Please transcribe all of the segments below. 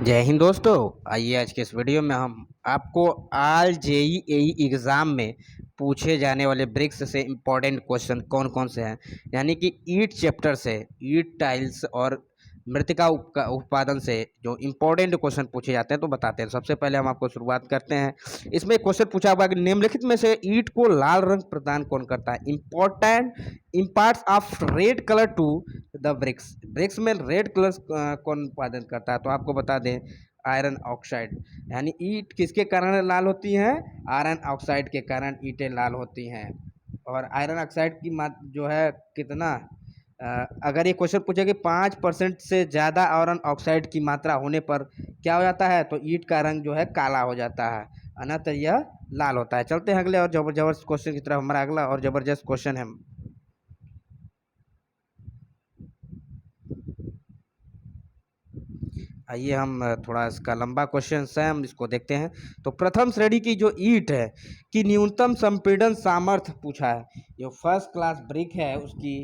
जय हिंद दोस्तों। आइए आज के इस वीडियो में हम आपको आल जेईई एग्ज़ाम में पूछे जाने वाले ब्रिक्स से इम्पोर्टेंट क्वेश्चन कौन कौन से हैं, यानी कि ईंट चैप्टर से, ईंट टाइल्स और मृतिका उत्पादन से जो इम्पोर्टेंट क्वेश्चन पूछे जाते हैं तो बताते हैं। सबसे पहले हम आपको शुरुआत करते हैं। इसमें क्वेश्चन पूछा हुआ कि निम्नलिखित में से ईंट को लाल रंग प्रदान कौन करता है? Important imparts of red colour to the bricks. Bricks में रेड कलर कौन उत्पादन करता है? तो आपको बता दें आयरन ऑक्साइड, यानी ईंट किसके कारण लाल होती हैं? आयरन ऑक्साइड के कारण ईंटें लाल होती हैं। और आयरन ऑक्साइड की मात्रा जो है कितना, अगर ये क्वेश्चन पूछे कि 5% से ज़्यादा आयरन ऑक्साइड की मात्रा होने पर क्या हो जाता है, तो ईंट का रंग जो है काला हो जाता है, अन्यथा यह लाल होता है। चलते हैं अगले और जबरदस्त क्वेश्चन की तरफ। हमारा अगला और ज़बरदस्त क्वेश्चन है, आइए हम थोड़ा इसका लंबा क्वेश्चन है, हम इसको देखते हैं। तो प्रथम श्रेणी की जो ईंट है कि न्यूनतम संपीड़न सामर्थ्य पूछा है। जो फर्स्ट क्लास ब्रिक है उसकी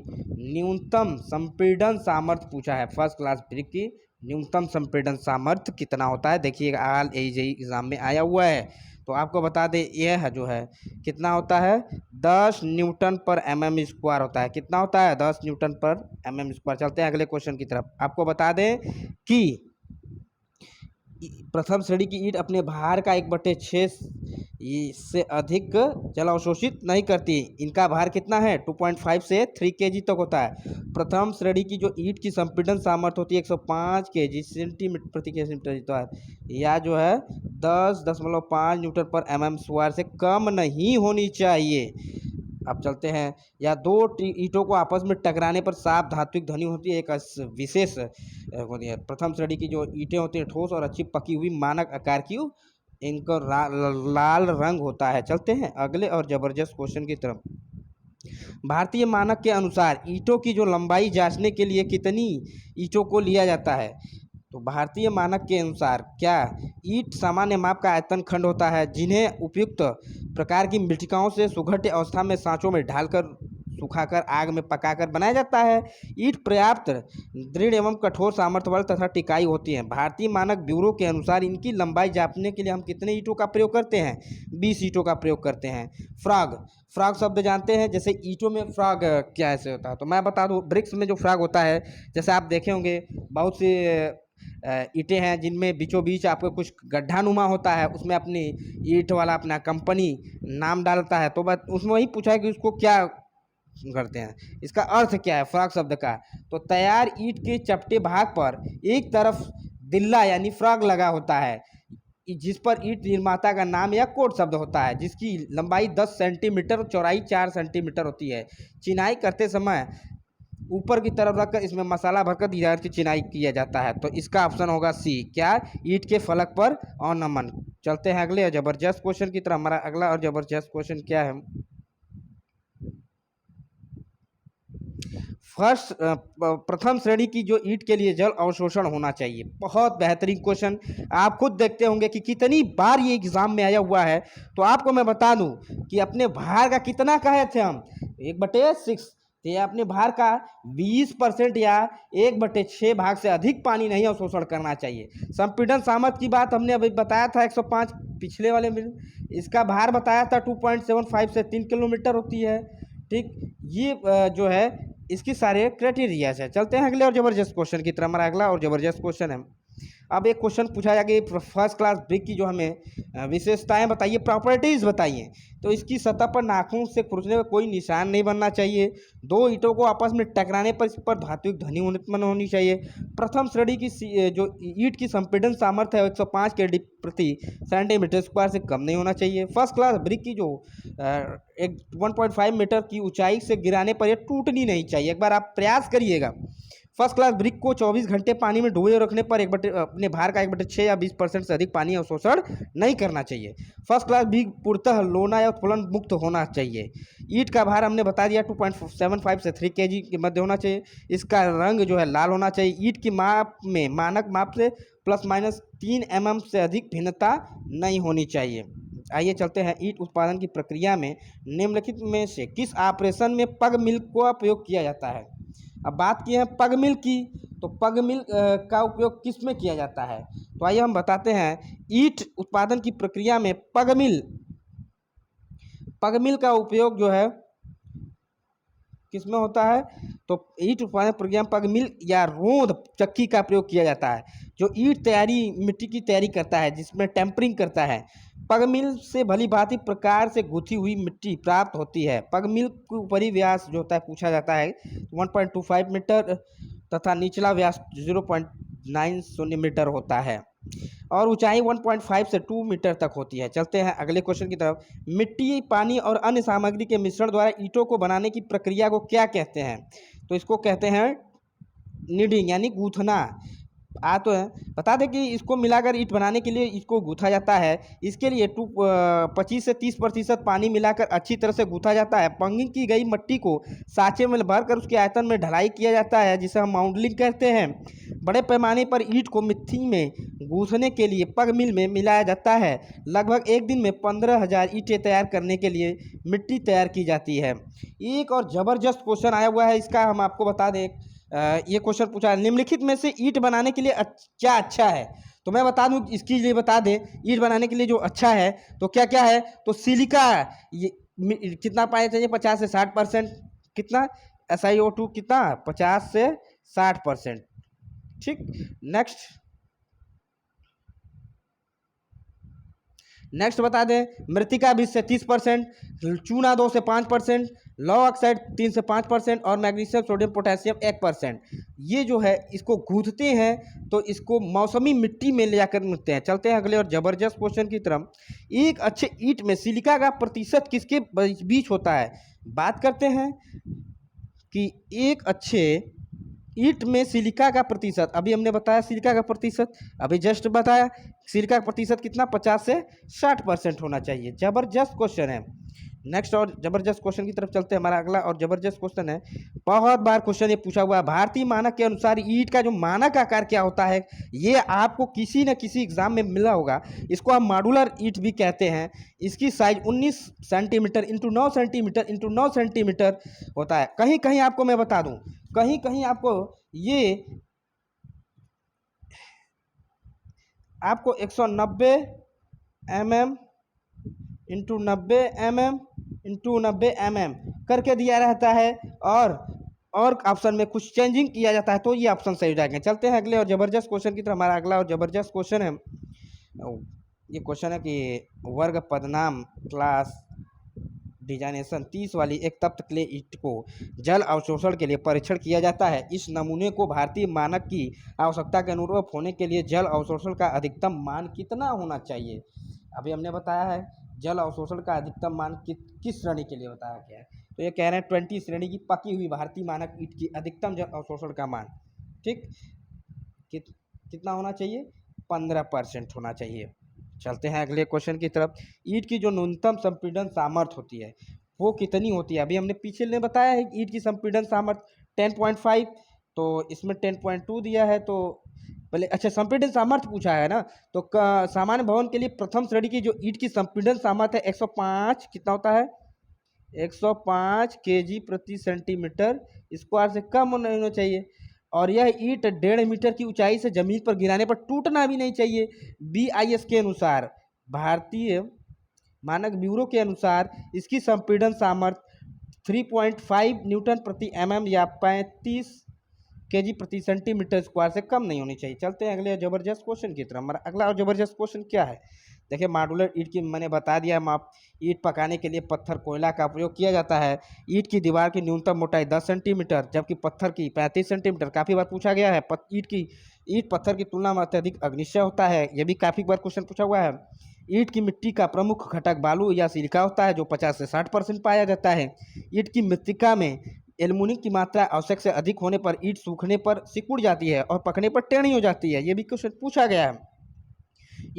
न्यूनतम संपीड़न सामर्थ्य पूछा है। फर्स्ट क्लास ब्रिक की न्यूनतम संपीड़न सामर्थ्य कितना होता है? देखिएगा आल जेईई एग्जाम में आया हुआ है, तो आपको बता दें यह जो है कितना होता है, 10 न्यूटन पर mm स्क्वायर होता है। कितना होता है? 10 न्यूटन पर mm स्क्वायर। चलते हैं अगले क्वेश्चन की तरफ। आपको बता दें कि प्रथम श्रेणी की ईंट अपने भार का 1/6 से अधिक जल अवशोषित नहीं करती। इनका भार कितना है? 2.5 से 3 kg तक होता है। प्रथम श्रेणी की जो ईंट की संपीड़न सामर्थ्य होती है 105 kg सेंटीमीटर प्रति सेंटीमीटर, या जो है 10.5 न्यूटन पर mm स्क्वायर से कम नहीं होनी चाहिए। अब चलते हैं। या दो ईंटों को आपस में टकराने पर साफ धात्विक ध्वनि होती है, एक विशेष होती है। प्रथम श्रेणी की जो ईंटें होती हैं ठोस और अच्छी पकी हुई मानक आकार की, इनका लाल रंग होता है। चलते हैं अगले और जबरदस्त क्वेश्चन की तरफ। भारतीय मानक के अनुसार ईंटों की जो लंबाई जांचने के लिए कितनी ईंटों को लिया जाता है? तो भारतीय मानक के अनुसार क्या ईंट सामान्य माप का आयतन खंड होता है, जिन्हें उपयुक्त प्रकार की मृतिकाओं से सुगठित अवस्था में सांचों में ढालकर सुखाकर आग में पकाकर बनाया जाता है। ईंट पर्याप्त दृढ़ एवं कठोर सामर्थ्य वाली तथा टिकाई होती है। भारतीय मानक ब्यूरो के अनुसार इनकी लंबाई जांचने के लिए हम कितने ईंटों का प्रयोग करते हैं? 20 ईंटों का प्रयोग करते हैं। फ्रॉग, फ्रॉग शब्द जानते हैं, जैसे ईंटों में फ्रॉग क्या ऐसे होता है? तो मैं बता दूं, ब्रिक्स में जो फ्रॉग होता है, जैसे आप देखे होंगे बहुत सी ईंटें हैं जिनमें बीचों बीच आपको कुछ गड्ढानुमा होता है, उसमें अपनी ईंट वाला अपना कंपनी नाम डालता है। तो बस उसमें वही पूछा है कि उसको क्या करते हैं, इसका अर्थ क्या है फ्रॉग शब्द का? तो तैयार ईंट के चपटे भाग पर एक तरफ दिल्ला यानी फ्रॉग लगा होता है, जिस पर ईंट निर्माता का नाम या कोड शब्द होता है, जिसकी लंबाई 10 सेंटीमीटर, चौड़ाई 4 सेंटीमीटर होती है। चिनाई करते समय ऊपर की तरफ रखकर इसमें मसाला भरकर दीवार की चिनाई किया जाता है। तो इसका ऑप्शन होगा सी, क्या? ईंट के फलक पर ऑर्नामेंट। चलते हैं अगले जबरदस्त क्वेश्चन की तरफ। हमारा अगला और जबरदस्त क्वेश्चन क्या है? फर्स्ट प्रथम श्रेणी की जो ईंट के लिए जल अवशोषण होना चाहिए। बहुत बेहतरीन क्वेश्चन, आप खुद देखते होंगे कि कितनी बार ये एग्जाम में आया हुआ है। तो आपको मैं बता दूं कि अपने भार का कितना कहे थे हम? 1/6। तो ये अपने भार का 20% या 1/6 भाग से अधिक पानी नहीं अवशोषण करना चाहिए। संपीड़न सामर्थ्य की बात हमने अभी बताया था 105 पिछले वाले में, इसका भार बताया था 2.75 से 3 किलोमीटर होती है। ठीक, ये जो है इसकी सारे क्राइटेरिया है। चलते हैं अगले और जबरदस्त क्वेश्चन की तरफ। हमारा अगला और जबरदस्त क्वेश्चन है, अब एक क्वेश्चन पूछा जाएगा कि फर्स्ट क्लास ब्रिक की जो हमें विशेषताएं बताइए, प्रॉपर्टीज बताइए। तो इसकी सतह पर नाखून से खुरचने पर कोई निशान नहीं बनना चाहिए। दो ईंटों को आपस में टकराने पर इस पर धात्विक ध्वनि उत्पन्न होनी चाहिए। प्रथम श्रेणी की जो ईंट की संपीड़न सामर्थ्य है 105 kg प्रति सेंटीमीटर स्क्वायर से कम नहीं होना चाहिए। फर्स्ट क्लास ब्रिक की जो एक 1.5 मीटर की ऊंचाई से गिराने पर यह टूटनी नहीं चाहिए। एक बार आप प्रयास करिएगा। फर्स्ट क्लास ब्रिक को 24 घंटे पानी में डुबोए रखने पर अपने भार का 1/6 या 20% से अधिक पानी अवशोषण नहीं करना चाहिए। फर्स्ट क्लास ब्रिक पूर्णतः लोना या उत्फलन मुक्त होना चाहिए। ईंट का भार हमने बता दिया 2.75 से 3 kg के मध्य होना चाहिए। इसका रंग जो है लाल होना चाहिए। ईंट की माप में मानक माप से ±3 mm से अधिक भिन्नता नहीं होनी चाहिए। आइए चलते हैं ईंट उत्पादन की प्रक्रिया में निम्नलिखित में से किस ऑपरेशन में पग मिल का प्रयोग किया जाता है? अब बात की है पग मिल की, तो पग मिल का उपयोग किस में किया जाता है? तो आइए हम बताते हैं। ईंट उत्पादन की प्रक्रिया में पग मिल का उपयोग जो है किसमें होता है? तो ईंट उत्पादन प्रक्रिया में पग मिल या रोंद चक्की का प्रयोग किया जाता है, जो ईंट तैयारी मिट्टी की तैयारी करता है, जिसमें टेम्परिंग करता है। पग मिल से भली भांति प्रकार से गुथी हुई मिट्टी प्राप्त होती है। पग मिल के ऊपरी व्यास जो होता है पूछा जाता है 1.25 मीटर तथा निचला व्यास 0.90 मीटर होता है और ऊंचाई 1.5 से 2 मीटर तक होती है। चलते हैं अगले क्वेश्चन की तरफ। मिट्टी, पानी और अन्य सामग्री के मिश्रण द्वारा ईंटों को बनाने की प्रक्रिया को क्या कहते हैं? तो इसको कहते हैं नीडिंग यानी गूंथना। तो है, बता दें कि इसको मिलाकर ईंट बनाने के लिए इसको गूंथा जाता है। इसके लिए 25 से 30% पानी मिलाकर अच्छी तरह से गूंथा जाता है। पंगिंग की गई मिट्टी को साँचे में भरकर उसके आयतन में ढलाई किया जाता है, जिसे हम माउंडलिंग कहते हैं। बड़े पैमाने पर ईंट को मिट्टी में गूंथने के लिए पग मिल में मिलाया जाता है। लगभग एक दिन में 15,000 ईंटें तैयार करने के लिए मिट्टी तैयार की जाती है। एक और ज़बरदस्त क्वेश्चन आया हुआ है, इसका हम आपको बता दें। ये क्वेश्चन पूछा है, निम्नलिखित में से ईंट बनाने के लिए क्या अच्छा है? तो मैं बता दूं, इसके लिए बता दें, ईंट बनाने के लिए जो अच्छा है तो क्या क्या है? तो सिलिका, ये कितना पाया चाहिए? 50 से 60%। कितना? SiO2 कितना? 50 से 60%। ठीक। नेक्स्ट बता दें, मृतिका 20 से 30%, चूना 2 से 5%, लौह ऑक्साइड 3 से 5% और मैग्नीशियम, सोडियम, पोटेशियम 1%। ये जो है इसको गूंथते हैं तो इसको मौसमी मिट्टी में ले जाकर मिलते हैं। चलते हैं अगले और ज़बरदस्त क्वेश्चन की तरफ। एक अच्छे ईंट में सिलिका का प्रतिशत किसके बीच होता है? बात करते हैं कि एक अच्छे ईंट में सिलिका का प्रतिशत, अभी हमने बताया सिलिका का प्रतिशत, अभी जस्ट बताया सिलिका का प्रतिशत कितना? 50 से 60% होना चाहिए। जबरदस्त क्वेश्चन है। नेक्स्ट और जबरदस्त क्वेश्चन की तरफ चलते हैं। हमारा अगला और जबरदस्त क्वेश्चन है, बहुत बार क्वेश्चन ये पूछा हुआ है। भारतीय मानक के अनुसार ईंट का जो मानक आकार क्या होता है? ये आपको किसी न किसी एग्जाम में मिला होगा। इसको हम मॉड्यूलर ईंट भी कहते हैं। इसकी size 19 centimetre into 9 centimetre into 9 centimetre होता है। कहीं कहीं आपको मैं बता दूं, कहीं कहीं आपको ये 190 mm into 90 mm into 90 mm करके दिया रहता है और ऑप्शन में कुछ चेंजिंग किया जाता है, तो ये ऑप्शन सही हो जाएंगे। चलते हैं अगले और ज़बरदस्त क्वेश्चन की तरफ। हमारा अगला और ज़बरदस्त क्वेश्चन है, ये क्वेश्चन है कि वर्ग पदनाम क्लास डिजाइनेशन 30 वाली एक तप्त क्ले ईंट को जल अवशोषण के लिए परीक्षण किया जाता है। इस नमूने को भारतीय मानक की आवश्यकता के अनुरूप होने के लिए जल अवशोषण का अधिकतम मान कितना होना चाहिए? अभी हमने बताया है जल अवशोषण का अधिकतम मान किस श्रेणी के लिए बताया गया है। तो ये कह रहे हैं 20 श्रेणी की पकी हुई भारतीय मानक ईंट की अधिकतम जल अवशोषण का मान, ठीक, कितना होना चाहिए? 15% होना चाहिए। चलते हैं अगले क्वेश्चन की तरफ। ईंट की जो न्यूनतम संपीड़न सामर्थ्य होती है वो कितनी होती है? अभी हमने पीछे ने बताया है ईंट की संपीड़न सामर्थ्य 10.5, तो इसमें 10.2 दिया है। तो पहले अच्छा संपीड़न सामर्थ्य पूछा है ना, तो सामान्य भवन के लिए प्रथम श्रेणी की जो ईंट की संपीड़न सामर्थ्य है 105, कितना होता है? 105 kg प्रति सेंटीमीटर स्क्वायर से कम नहीं होना चाहिए। और यह ईंट 1.5 मीटर की ऊंचाई से जमीन पर गिराने पर टूटना भी नहीं चाहिए। BIS के अनुसार, भारतीय मानक ब्यूरो के अनुसार इसकी संपीड़न सामर्थ्य 3.5 न्यूटन प्रति mm या 35 kg प्रति सेंटीमीटर स्क्वायर से कम नहीं होनी चाहिए। चलते हैं अगले जबरदस्त क्वेश्चन की तरफ। हमारा अगला और जबरदस्त क्वेश्चन क्या है? देखिए, मॉड्यूलर ईंट की मैंने बता दिया माप। ईंट पकाने के लिए पत्थर कोयला का प्रयोग किया जाता है। ईंट की दीवार की न्यूनतम मोटाई 10 सेंटीमीटर जबकि पत्थर की 35 सेंटीमीटर। काफ़ी बार पूछा गया है। ईंट पत्थर की तुलना में अत्यधिक अग्निशय होता है। यह भी काफ़ी बार क्वेश्चन पूछा हुआ है। ईंट की मिट्टी का प्रमुख घटक बालू या सिलिका होता है, जो 50 से 60% पाया जाता है। ईंट की मृत्तिका में एल्युमिनियम की मात्रा आवश्यक से अधिक होने पर ईंट सूखने पर सिकुड़ जाती है और पकने पर टेढ़ी हो जाती है। ये भी क्वेश्चन पूछा गया है।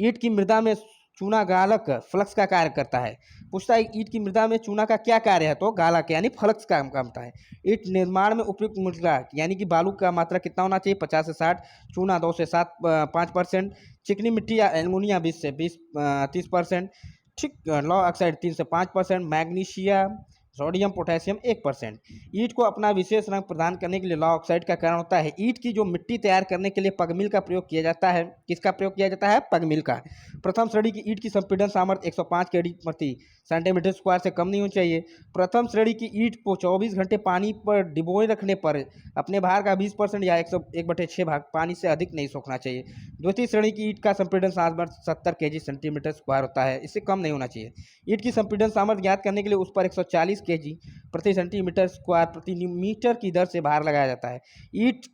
ईंट की मृदा में चूना गालक फ्लक्स का कार्य करता है। पूछता है ईंट की मृदा में चूना का क्या कार्य है? तो गालक यानी फ्लक्स का काम करता है। ईंट निर्माण में उपयुक्त मृदा यानी कि बालू का मात्रा कितना होना चाहिए? 50 से 60, चूना 2 से 5%, चिकनी मिट्टी या एल्युमिनियम 20 से 30%, ठीक, लौह ऑक्साइड 3 से 5%, मैग्नीशियम सोडियम पोटेशियम 1%। ईंट को अपना विशेष रंग प्रदान करने के लिए लॉ ऑक्साइड का कारण होता है। ईंट की जो मिट्टी तैयार करने के लिए पगमिल का प्रयोग किया जाता है। किसका प्रयोग किया जाता है? पगमिल का। प्रथम श्रेणी की ईंट की संपीड़न सामर्थ्य 105 केडी प्रति सेंटीमीटर स्क्वायर से कम नहीं होनी चाहिए। प्रथम श्रेणी की ईंट को 24 घंटे पानी पर डिबोए रखने पर अपने भार का 20% या 1/6 भाग पानी से अधिक नहीं सोखना चाहिए। द्वितीय श्रेणी की ईंट का संपीड़न सामर्थ्य 70 केजी सेंटीमीटर स्क्वायर होता है, इससे कम नहीं होना चाहिए। ईंट की संपीड़न सामर्थ्य ज्ञात करने के लिए उस पर 140 केजी प्रति सेंटीमीटर स्क्वायर प्रति मीटर की दर से भार लगाया जाता है। ईंट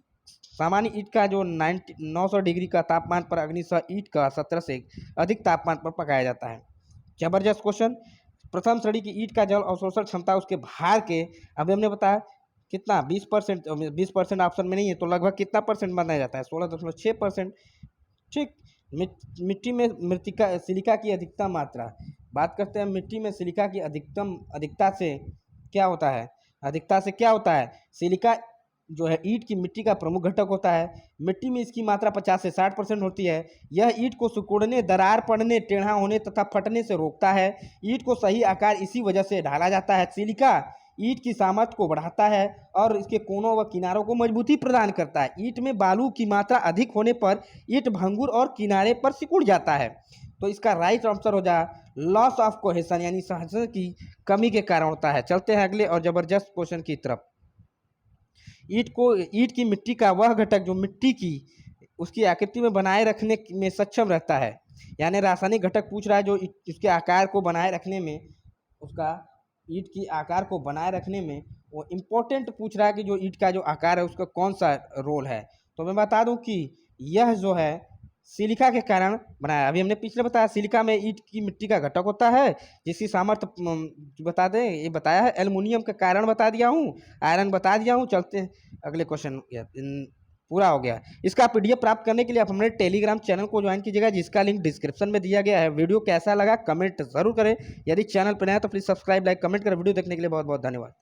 सामान्य ईंट का जो 900 डिग्री का तापमान पर अग्निशः ईंट का 17 से अधिक तापमान पर पकाया जाता है। जबरदस्त क्वेश्चन। प्रथम श्रेणी की ईंट का जल अवशोषण क्षमता उसके भार के, अभी हमने बताया कितना, 20%। 20% ऑप्शन में नहीं है तो लगभग कितना परसेंट माना जाता है? 16.6%। ठीक। मिट्टी में मृतिका सिलिका की अधिकतम मात्रा, बात करते हैं मिट्टी में सिलिका की अधिकता से क्या होता है? अधिकता से क्या होता है? सिलिका जो है ईंट की मिट्टी का प्रमुख घटक होता है। मिट्टी में इसकी मात्रा 50 से 60% होती है। यह ईंट को सिकुड़ने, दरार पड़ने, टेढ़ा होने तथा फटने से रोकता है। ईंट को सही आकार इसी वजह से ढाला जाता है। सिलिका ईंट की सामर्थ्य को बढ़ाता है और इसके कोनों व किनारों को मजबूती प्रदान करता है। ईंट में बालू की मात्रा अधिक होने पर ईंट भंगुर और किनारे पर सिकुड़ जाता है। तो इसका राइट आंसर हो जाए लॉस ऑफ कोहेशन, यानी सहजन की कमी के कारण होता है। चलते हैं अगले और जबरदस्त क्वेश्चन की तरफ। ईंट की मिट्टी का वह घटक जो मिट्टी की उसकी आकृति में बनाए रखने में सक्षम रहता है, यानी रासायनिक घटक पूछ रहा है जो इसके आकार को बनाए रखने में, उसका ईंट की आकार को बनाए रखने में वो इम्पोर्टेंट पूछ रहा है कि जो ईंट का जो आकार है उसका कौन सा रोल है। तो मैं बता दूं कि यह जो है सिलिका के कारण बनाया। अभी हमने पिछले बताया सिलिका में ईंट की मिट्टी का घटक होता है जिसकी सामर्थ्य बता दें, ये बताया है। एल्युमिनियम का कारण बता दिया हूँ, आयरन बता दिया हूँ। चलते हैं अगले क्वेश्चन, पूरा हो गया। इसका पीडीएफ प्राप्त करने के लिए आप हमारे टेलीग्राम चैनल को ज्वाइन कीजिएगा जिसका लिंक डिस्क्रिप्शन में दिया गया है। वीडियो कैसा लगा कमेंट जरूर करें। यदि चैनल पर नया तो प्लीज़ सब्सक्राइब, लाइक, कमेंट करें। वीडियो देखने के लिए बहुत बहुत धन्यवाद।